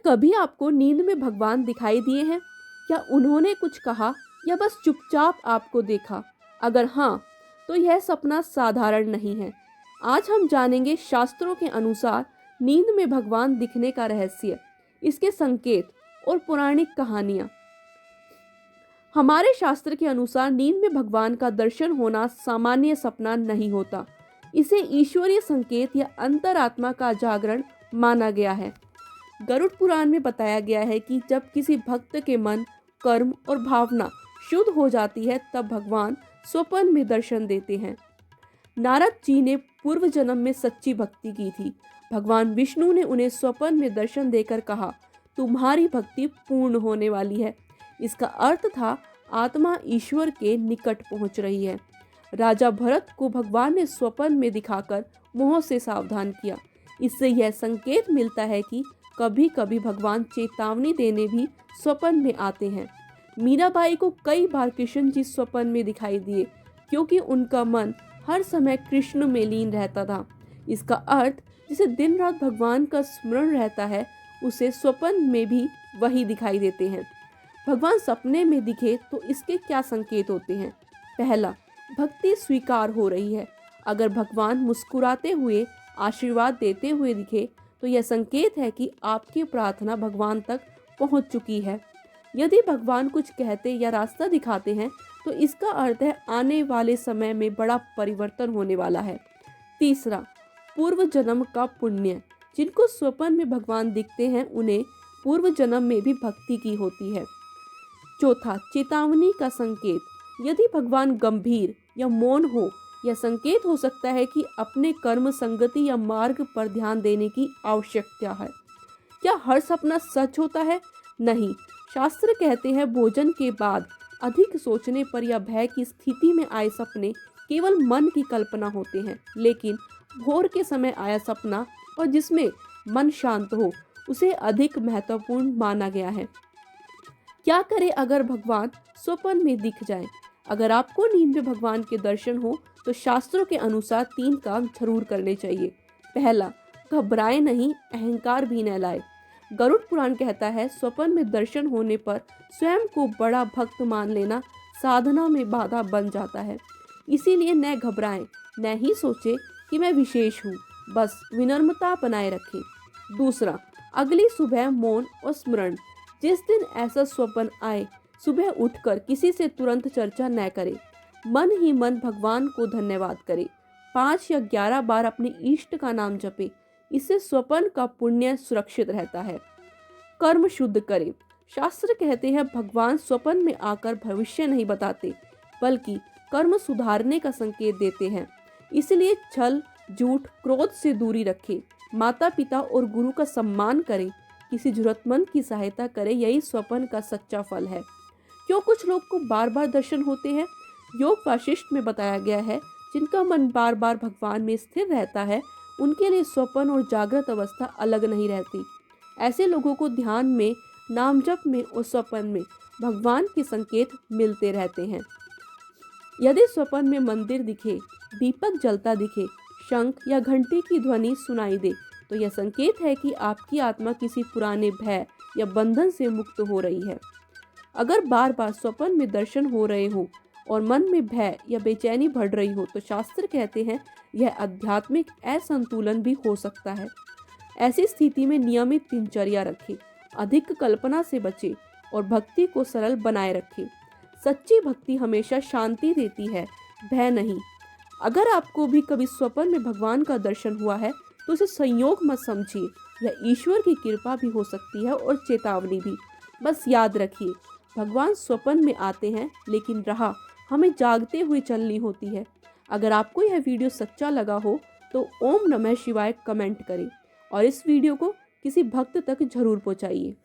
कभी आपको नींद में भगवान दिखाई दिए हैं? या उन्होंने कुछ कहा या बस चुपचाप आपको देखा? अगर हाँ, तो यह सपना साधारण नहीं है। आज हम जानेंगे शास्त्रों के अनुसार नींद में भगवान दिखने का रहस्य, इसके संकेत और पौराणिक कहानियाँ। हमारे शास्त्र के अनुसार नींद में भगवान का दर्शन होना सामान्य सपना नहीं होता। इसे ईश्वरीय संकेत या अंतरात्मा का जागरण माना गया है। गरुड़ पुराण में बताया गया है कि जब किसी भक्त के मन, कर्म और भावना शुद्ध हो जाती है, तब भगवान स्वप्न में दर्शन देते हैं। नारद जी ने पूर्व जन्म में सच्ची भक्ति की थी। भगवान विष्णु ने उन्हें स्वप्न में दर्शन देकर कहा, तुम्हारी भक्ति पूर्ण होने वाली है। इसका अर्थ था आत्मा ईश्वर के निकट पहुंच रही है। राजा भरत को भगवान ने स्वप्न में दिखाकर मोह से सावधान किया। इससे यह संकेत मिलता है कि कभी कभी भगवान चेतावनी देने भी स्वप्न में आते हैं। मीराबाई को कई बार कृष्ण जी स्वप्न में दिखाई दिए, क्योंकि उनका मन हर समय कृष्ण में लीन रहता था। इसका अर्थ, जिसे दिन रात भगवान का स्मरण रहता है, उसे स्वप्न में भी वही दिखाई देते हैं। भगवान सपने में दिखे तो इसके क्या संकेत होते हैं? पहला, भक्ति स्वीकार हो रही है। अगर भगवान मुस्कुराते हुए, आशीर्वाद देते हुए दिखे, तो यह संकेत है कि आपकी प्रार्थना भगवान तक पहुंच चुकी है। यदि भगवान कुछ कहते या रास्ता दिखाते हैं, तो इसका अर्थ है आने वाले समय में बड़ा परिवर्तन होने वाला है। तीसरा, पूर्व जन्म का पुण्य। जिनको स्वप्न में भगवान दिखते हैं, उन्हें पूर्व जन्म में भी भक्ति की होती है। चौथा, चेतावनी का संकेत। यदि भगवान गंभीर या मौन हो, यह संकेत हो सकता है कि अपने कर्म, संगति या मार्ग पर ध्यान देने की आवश्यकता है। क्या हर सपना सच होता है? नहीं। शास्त्र कहते हैं भोजन के बाद अधिक सोचने पर या भय की स्थिति में आए सपने केवल मन की कल्पना होते हैं, लेकिन भोर के समय आया सपना और जिसमें मन शांत हो, उसे अधिक महत्वपूर्ण माना गया है। क्या करें अगर भगवान स्वप्न में दिख जाए? अगर आपको नींद में भगवान के दर्शन हो, तो शास्त्रों के अनुसार 3 काम जरूर करने चाहिए। पहला, घबराए नहीं, अहंकार भी न लाए। गरुड़ पुराण कहता है, स्वप्न में दर्शन होने पर स्वयं को बड़ा भक्त मान लेना साधना में बाधा बन जाता है। इसीलिए न घबराएं, न ही सोचे कि मैं विशेष हूँ, बस विनम्रता बनाए रखें। दूसरा, अगली सुबह मौन और स्मरण। जिस दिन ऐसा स्वप्न आए, सुबह उठकर किसी से तुरंत चर्चा न करें। मन ही मन भगवान को धन्यवाद करें। 5 या 11 बार अपने इष्ट का नाम जपें। इससे स्वप्न का पुण्य सुरक्षित रहता है। कर्म शुद्ध करें। शास्त्र कहते हैं भगवान स्वप्न में आकर भविष्य नहीं बताते, बल्कि कर्म सुधारने का संकेत देते हैं। इसलिए छल, झूठ, क्रोध से दूरी रखें। माता पिता और गुरु का सम्मान करें। किसी जरूरतमंद की सहायता करें। यही स्वप्न का सच्चा फल है। क्यों कुछ लोग को बार बार दर्शन होते हैं? योग वाशिष्ठ में बताया गया है, जिनका मन बार बार भगवान में स्थिर रहता है, उनके लिए स्वप्न और जागृत अवस्था अलग नहीं रहती। ऐसे लोगों को ध्यान में, नाम जप में और स्वप्न में भगवान के संकेत मिलते रहते हैं। यदि स्वप्न में मंदिर दिखे, दीपक जलता दिखे, शंख या घंटी की ध्वनि सुनाई दे, तो यह संकेत है कि आपकी आत्मा किसी पुराने भय या बंधन से मुक्त हो रही है। अगर बार बार स्वप्न में दर्शन हो रहे हो और मन में भय या बेचैनी बढ़ रही हो, तो शास्त्र कहते हैं यह आध्यात्मिक असंतुलन भी हो सकता है। ऐसी स्थिति में नियमित दिनचर्या रखें, अधिक कल्पना से बचें और भक्ति को सरल बनाए रखें। सच्ची भक्ति हमेशा शांति देती है, भय नहीं। अगर आपको भी कभी स्वप्न में भगवान का दर्शन हुआ है, तो उसे संयोग मत समझिए। यह ईश्वर की कृपा भी हो सकती है और चेतावनी भी। बस याद रखिए, भगवान स्वप्न में आते हैं, लेकिन राह हमें जागते हुए चलनी होती है। अगर आपको यह वीडियो सच्चा लगा हो, तो ओम नमः शिवाय कमेंट करें और इस वीडियो को किसी भक्त तक जरूर पहुंचाइए।